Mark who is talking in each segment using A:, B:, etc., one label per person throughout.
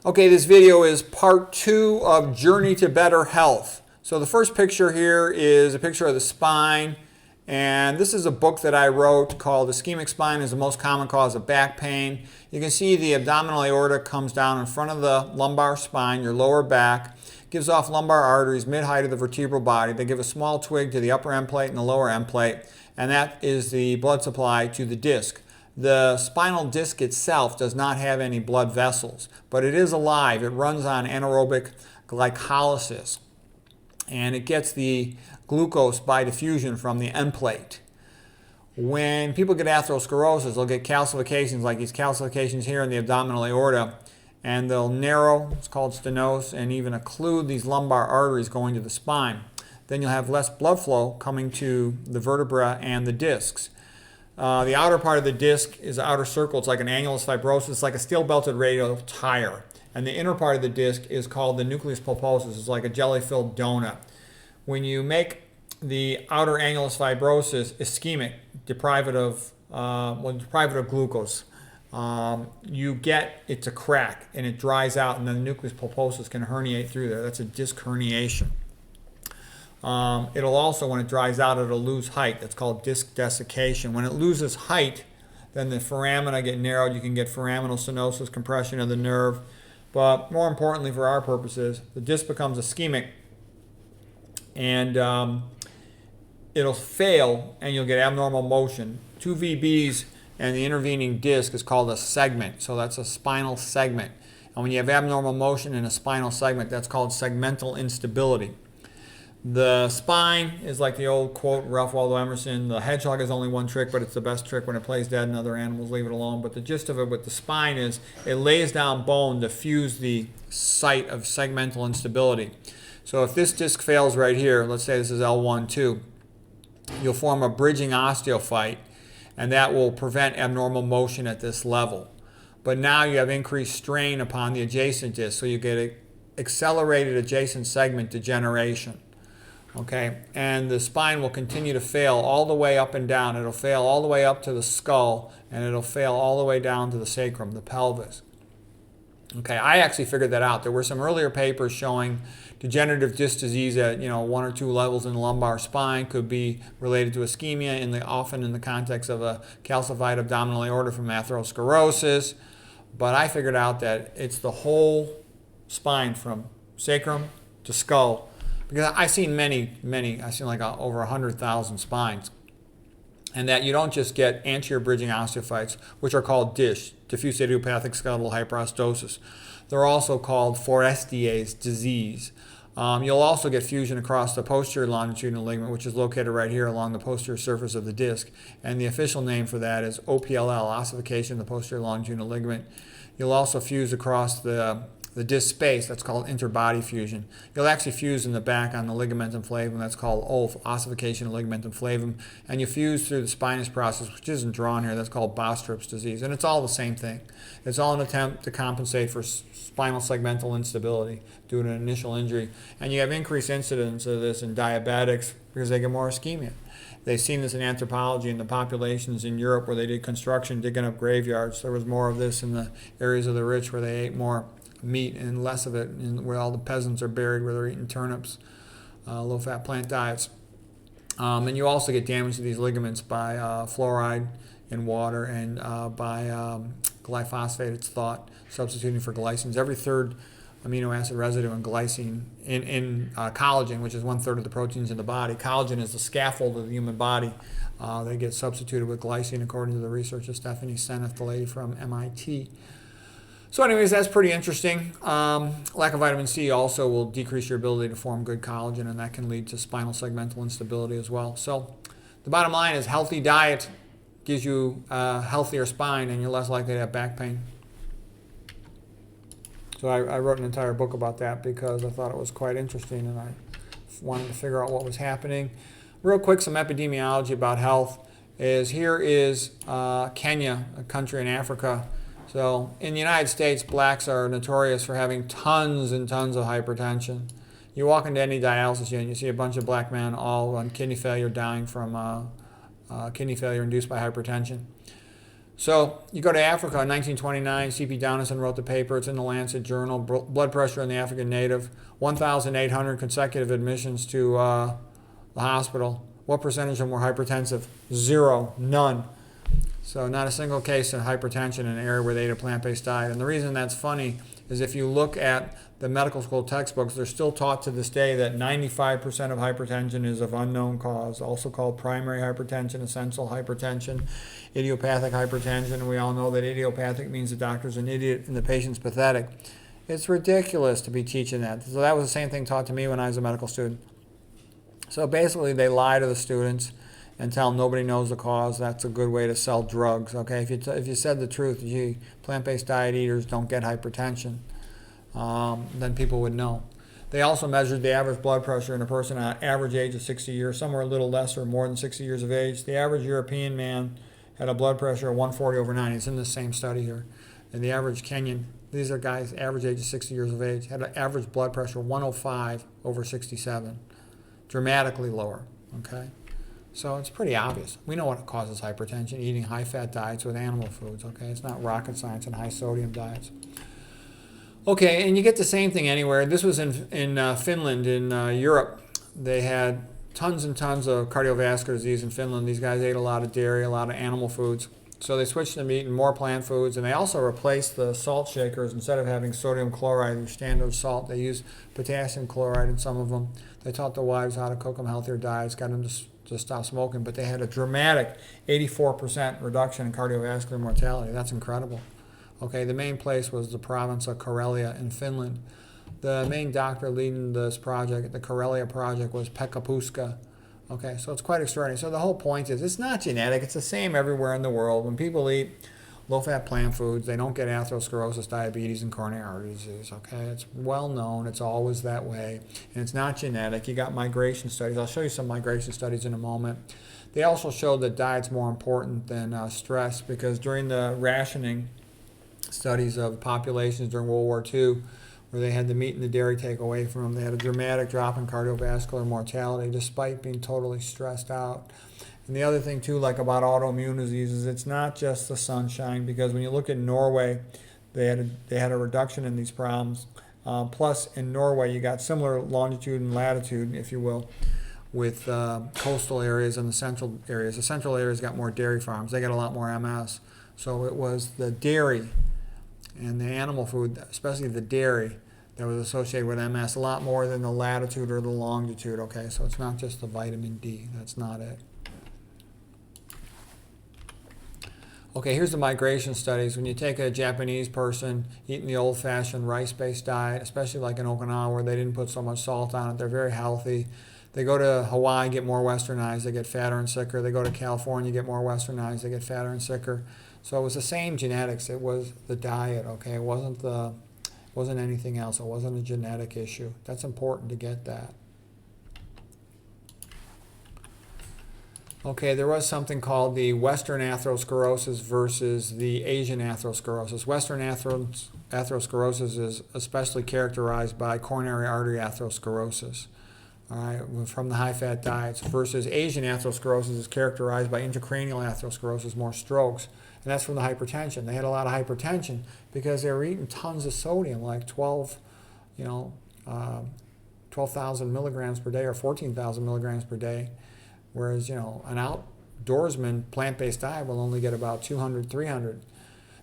A: Okay, this video is part 2 of Journey to Better Health. So the first picture here is a picture of the spine, and this is a book that I wrote called Ischemic Spine is the Most Common Cause of Back Pain. You can see the abdominal aorta comes down in front of the lumbar spine, your lower back, gives off lumbar arteries mid-height of the vertebral body. They give a small twig to the upper end plate and the lower end plate, and that is the blood supply to the disc. The spinal disc itself does not have any blood vessels, but it is alive. It runs on anaerobic glycolysis, and it gets the glucose by diffusion from the end plate. When people get atherosclerosis, they'll get calcifications like these calcifications here in the abdominal aorta, and they'll narrow, it's called stenose, and even occlude these lumbar arteries going to the spine. Then you'll have less blood flow coming to the vertebra and the discs. The outer part of the disc is the outer circle. It's like an annulus fibrosus. It's like a steel-belted radial tire. And the inner part of the disc is called the nucleus pulposus. It's like a jelly-filled donut. When you make the outer annulus fibrosus ischemic, deprive it of glucose, you get it to crack and it dries out, and then the nucleus pulposus can herniate through there. That's a disc herniation. It'll also, when it dries out, it'll lose height. That's called disc desiccation. When it loses height, then the foramina get narrowed. You can get foraminal stenosis, compression of the nerve. But more importantly for our purposes, the disc becomes ischemic, and it'll fail, and you'll get abnormal motion. 2 VBs and the intervening disc is called a segment. So that's a spinal segment. And when you have abnormal motion in a spinal segment, that's called segmental instability. The spine is like the old quote, Ralph Waldo Emerson, the hedgehog has only one trick, but it's the best trick when it plays dead and other animals leave it alone. But the gist of it with the spine is it lays down bone to fuse the site of segmental instability. So if this disc fails right here, let's say this is L1-2, you'll form a bridging osteophyte, and that will prevent abnormal motion at this level. But now you have increased strain upon the adjacent disc, so you get accelerated adjacent segment degeneration. Okay, and the spine will continue to fail all the way up and down. It'll fail all the way up to the skull, and it'll fail all the way down to the sacrum, the pelvis. Okay, I actually figured that out. There were some earlier papers showing degenerative disc disease at 1 or 2 levels in the lumbar spine could be related to ischemia, often in the context of a calcified abdominal aorta from atherosclerosis. But I figured out that it's the whole spine from sacrum to skull. Because I've seen I've seen like over 100,000 spines. And that you don't just get anterior bridging osteophytes, which are called DISH, diffuse idiopathic skeletal hyperostosis. They're also called Forestier's disease. You'll also get fusion across the posterior longitudinal ligament, which is located right here along the posterior surface of the disc. And the official name for that is OPLL, ossification of the posterior longitudinal ligament. You'll also fuse across the disc space, that's called interbody fusion. You'll actually fuse in the back on the ligamentum flavum, that's called OLF, ossification of ligamentum flavum, and you fuse through the spinous process, which isn't drawn here, that's called Bostrup's disease, and it's all the same thing. It's all an attempt to compensate for spinal segmental instability due to an initial injury, and you have increased incidence of this in diabetics because they get more ischemia. They've seen this in anthropology in the populations in Europe where they did construction, digging up graveyards. There was more of this in the areas of the rich where they ate more meat and less of it, and where all the peasants are buried where they're eating turnips, low-fat plant diets. And you also get damage to these ligaments by fluoride in water and by glyphosate, it's thought, substituting for glycines. Every third amino acid residue in glycine, in collagen, which is 1/3 of the proteins in the body. Collagen is the scaffold of the human body. They get substituted with glycine according to the research of Stephanie Seneff, the lady from MIT. So anyways, that's pretty interesting. Lack of vitamin C also will decrease your ability to form good collagen, and that can lead to spinal segmental instability as well. So the bottom line is healthy diet gives you a healthier spine, and you're less likely to have back pain. So I wrote an entire book about that because I thought it was quite interesting, and I wanted to figure out what was happening. Real quick, some epidemiology about health is here is Kenya, a country in Africa. So in the United States, blacks are notorious for having tons and tons of hypertension. You walk into any dialysis unit, you see a bunch of black men all on kidney failure, dying from kidney failure induced by hypertension. So you go to Africa in 1929, C.P. Donaldson wrote the paper. It's in the Lancet Journal. Blood pressure in the African native, 1,800 consecutive admissions to the hospital. What percentage of them were hypertensive? Zero, none. So not a single case of hypertension in an area where they ate a plant-based diet. And the reason that's funny is if you look at the medical school textbooks, they're still taught to this day that 95% of hypertension is of unknown cause, also called primary hypertension, essential hypertension, idiopathic hypertension. And we all know that idiopathic means the doctor's an idiot and the patient's pathetic. It's ridiculous to be teaching that. So that was the same thing taught to me when I was a medical student. So basically they lie to the students and tell them nobody knows the cause. That's a good way to sell drugs. Okay, if you said the truth, gee, plant-based diet eaters don't get hypertension, then people would know. They also measured the average blood pressure in a person at average age of 60 years, somewhere a little less or more than 60 years of age. The average European man had a blood pressure of 140/90. It's in the same study here. And the average Kenyan, these are guys average age of 60 years of age, had an average blood pressure of 105/67, dramatically lower. Okay. So it's pretty obvious. We know what causes hypertension, eating high-fat diets with animal foods, okay? It's not rocket science, and high-sodium diets. Okay, and you get the same thing anywhere. This was in Finland, in Europe. They had tons and tons of cardiovascular disease in Finland. These guys ate a lot of dairy, a lot of animal foods. So they switched them to eating more plant foods, and they also replaced the salt shakers. Instead of having sodium chloride, your standard salt, they used potassium chloride in some of them. They taught the wives how to cook them healthier diets, got them to stop smoking, but they had a dramatic 84% reduction in cardiovascular mortality. That's incredible. Okay, the main place was the province of Karelia in Finland. The main doctor leading this project, the Karelia project, was Pekka Puska. Okay, so it's quite extraordinary. So the whole point is it's not genetic. It's the same everywhere in the world. When people eat low-fat plant foods, they don't get atherosclerosis, diabetes, and coronary artery disease. Okay, it's well known. It's always that way, and it's not genetic. You got migration studies. I'll show you some migration studies in a moment. They also showed that diet's more important than stress, because during the rationing studies of populations during World War II, where they had the meat and the dairy take away from them, they had a dramatic drop in cardiovascular mortality despite being totally stressed out. And the other thing too, like about autoimmune diseases, it's not just the sunshine, because when you look at Norway, they had a reduction in these problems. Plus, in Norway, you got similar longitude and latitude, if you will, with coastal areas and the central areas. The central areas got more dairy farms. They got a lot more MS. So it was the dairy and the animal food, especially the dairy, that was associated with MS a lot more than the latitude or the longitude. Okay, so it's not just the vitamin D. That's not it. Okay, here's the migration studies. When you take a Japanese person eating the old-fashioned rice-based diet, especially like in Okinawa where they didn't put so much salt on it, they're very healthy. They go to Hawaii, get more westernized, they get fatter and sicker. They go to California, get more westernized, they get fatter and sicker. So it was the same genetics. It was the diet, okay? It wasn't anything else. It wasn't a genetic issue. That's important to get that. Okay, there was something called the Western atherosclerosis versus the Asian atherosclerosis. Western atherosclerosis is especially characterized by coronary artery atherosclerosis, all right, from the high-fat diets, versus Asian atherosclerosis is characterized by intracranial atherosclerosis, more strokes, and that's from the hypertension. They had a lot of hypertension because they were eating tons of sodium, like 12,000 milligrams per day or 14,000 milligrams per day. Whereas, an outdoorsman plant-based diet will only get about 200, 300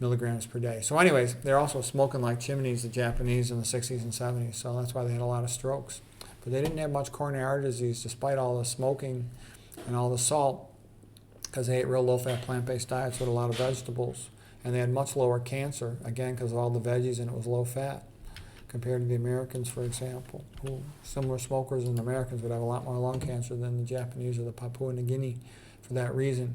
A: milligrams per day. So anyways, they're also smoking like chimneys, the Japanese, in the 60s and 70s. So that's why they had a lot of strokes. But they didn't have much coronary artery disease despite all the smoking and all the salt, because they ate real low-fat plant-based diets with a lot of vegetables. And they had much lower cancer, again, because of all the veggies and it was low-fat, compared to the Americans, for example, who similar smokers and Americans would have a lot more lung cancer than the Japanese or the Papua New Guinea for that reason.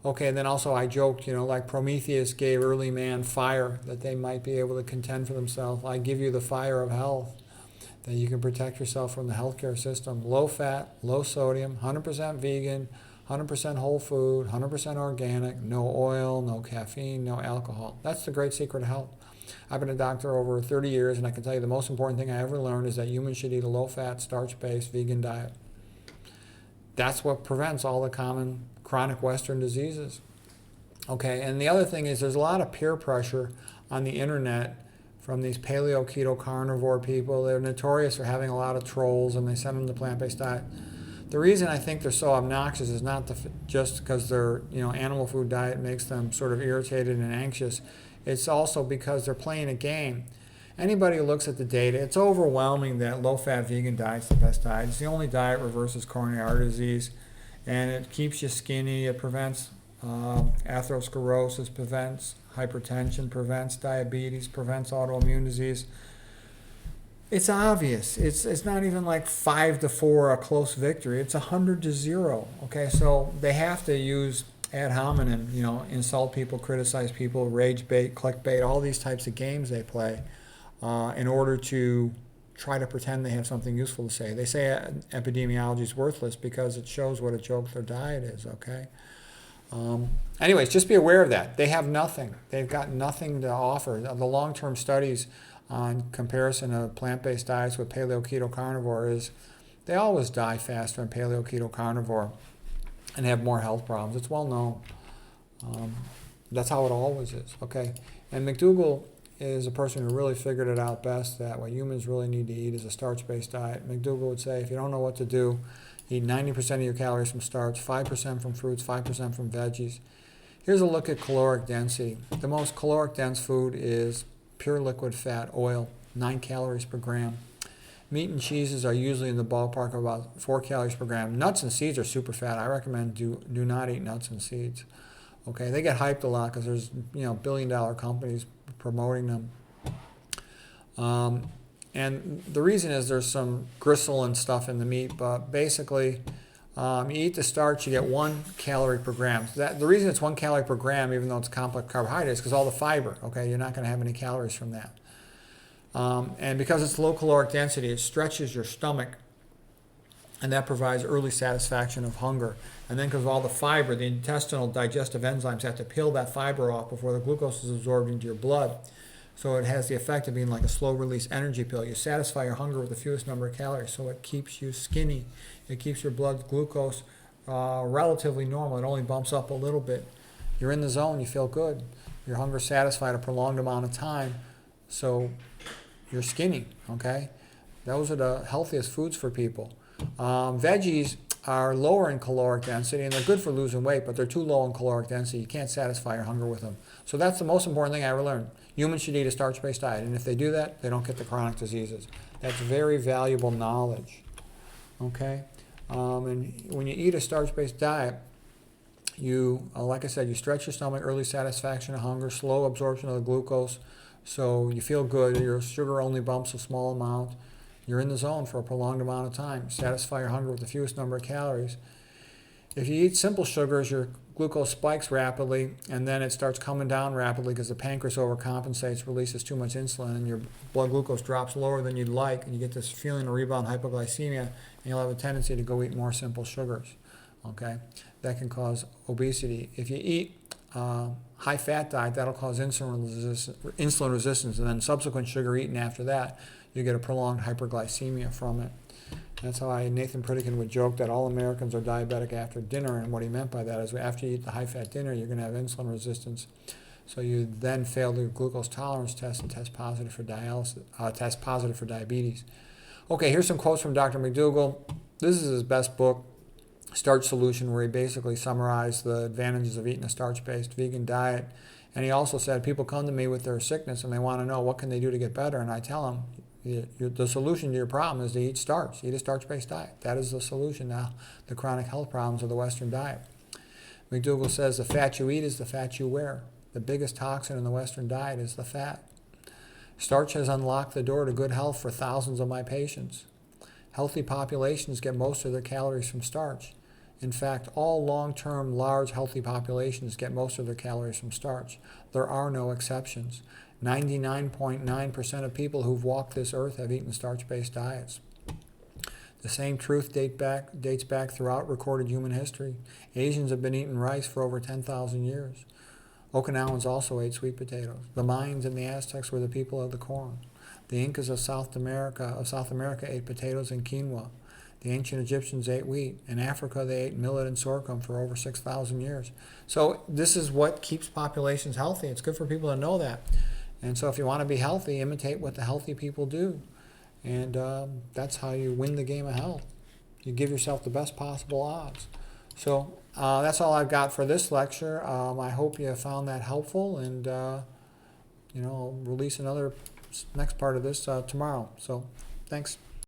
A: Okay, and then also I joked, like Prometheus gave early man fire, that they might be able to contend for themselves. I give you the fire of health, that you can protect yourself from the healthcare system. Low fat, low sodium, 100% vegan, 100% whole food, 100% organic, no oil, no caffeine, no alcohol. That's the great secret of health. I've been a doctor over 30 years, and I can tell you the most important thing I ever learned is that humans should eat a low-fat, starch-based vegan diet. That's what prevents all the common chronic Western diseases. Okay, and the other thing is there's a lot of peer pressure on the internet from these paleo keto carnivore people. They're notorious for having a lot of trolls, and they send them the plant-based diet. The reason I think they're so obnoxious is not just because their animal food diet makes them sort of irritated and anxious. It's also because they're playing a game. Anybody who looks at the data, it's overwhelming that low-fat vegan diet is the best diet. It's the only diet that reverses coronary artery disease, and it keeps you skinny. It prevents atherosclerosis, prevents hypertension, prevents diabetes, prevents autoimmune disease. It's obvious. It's not even like 5-4, a close victory. It's 100-0. Okay, so they have to use ad hominem, insult people, criticize people, rage bait, clickbait, all these types of games they play in order to try to pretend they have something useful to say. They say epidemiology is worthless because it shows what a joke their diet is. Okay. Anyways, just be aware of that. They have nothing. They've got nothing to offer. The long-term studies on comparison of plant-based diets with paleo keto carnivore is they always die faster in paleo keto carnivore and have more health problems. It's well known. That's how it always is. Okay, and McDougall is a person who really figured it out best, that what humans really need to eat is a starch-based diet. McDougall would say, if you don't know what to do, eat 90% of your calories from starch, 5% from fruits, 5% from veggies. Here's a look at caloric density. The most caloric dense food is pure liquid fat, oil, 9 calories per gram. Meat and cheeses are usually in the ballpark of about 4 calories per gram. Nuts and seeds are super fat. I recommend do not eat nuts and seeds. Okay, they get hyped a lot because there's billion-dollar companies promoting them. And the reason is there's some gristle and stuff in the meat, but basically you eat the starch, you get 1 calorie per gram. The reason it's 1 calorie per gram, even though it's complex carbohydrates, is because all the fiber, okay, you're not going to have any calories from that. And because it's low caloric density, it stretches your stomach, and that provides early satisfaction of hunger. And then because of all the fiber, the intestinal digestive enzymes have to peel that fiber off before the glucose is absorbed into your blood. So it has the effect of being like a slow-release energy pill. You satisfy your hunger with the fewest number of calories, so it keeps you skinny. It keeps your blood glucose relatively normal. It only bumps up a little bit. You're in the zone. You feel good. Your hunger satisfied a prolonged amount of time, so you're skinny, okay? Those are the healthiest foods for people. Veggies are lower in caloric density, and they're good for losing weight, but they're too low in caloric density. You can't satisfy your hunger with them. So that's the most important thing I ever learned. Humans should eat a starch-based diet, and if they do that, they don't get the chronic diseases. That's very valuable knowledge, okay? And when you eat a starch-based diet, you, like I said, you stretch your stomach, early satisfaction of hunger, slow absorption of the glucose, so you feel good. Your sugar only bumps a small amount. You're in the zone for a prolonged amount of time. Satisfy your hunger with the fewest number of calories. If you eat simple sugars, your glucose spikes rapidly, and then it starts coming down rapidly because the pancreas overcompensates, releases too much insulin, and your blood glucose drops lower than you'd like, and you get this feeling of rebound hypoglycemia, and you'll have a tendency to go eat more simple sugars. Okay, that can cause obesity. If you eat high-fat diet, that'll cause insulin resistance, and then subsequent sugar eaten after that, you get a prolonged hyperglycemia from it. That's how Nathan Pritikin would joke that all Americans are diabetic after dinner, and what he meant by that is after you eat the high-fat dinner, you're going to have insulin resistance. So you then fail the glucose tolerance test and test positive for diabetes. Okay, here's some quotes from Dr. McDougall. This is his best book, Starch Solution, where he basically summarized the advantages of eating a starch-based vegan diet. And he also said people come to me with their sickness and they want to know what can they do to get better, and I tell them the solution to your problem is to eat starch. Eat a starch-based diet. That is the solution to the chronic health problems of the Western diet. McDougall says the fat you eat is the fat you wear. The biggest toxin in the Western diet is the fat. Starch has unlocked the door to good health for thousands of my patients. Healthy populations get most of their calories from starch. In fact, all long-term, large, healthy populations get most of their calories from starch. There are no exceptions. 99.9% of people who've walked this earth have eaten starch-based diets. The same truth dates back throughout recorded human history. Asians have been eating rice for over 10,000 years. Okinawans also ate sweet potatoes. The Mayans and the Aztecs were the people of the corn. The Incas of South America ate potatoes and quinoa. The ancient Egyptians ate wheat. In Africa, they ate millet and sorghum for over 6,000 years. So this is what keeps populations healthy. It's good for people to know that. And so if you want to be healthy, imitate what the healthy people do. And that's how you win the game of health. You give yourself the best possible odds. So that's all I've got for this lecture. I hope you found that helpful, and I'll release another next part of this tomorrow. So thanks.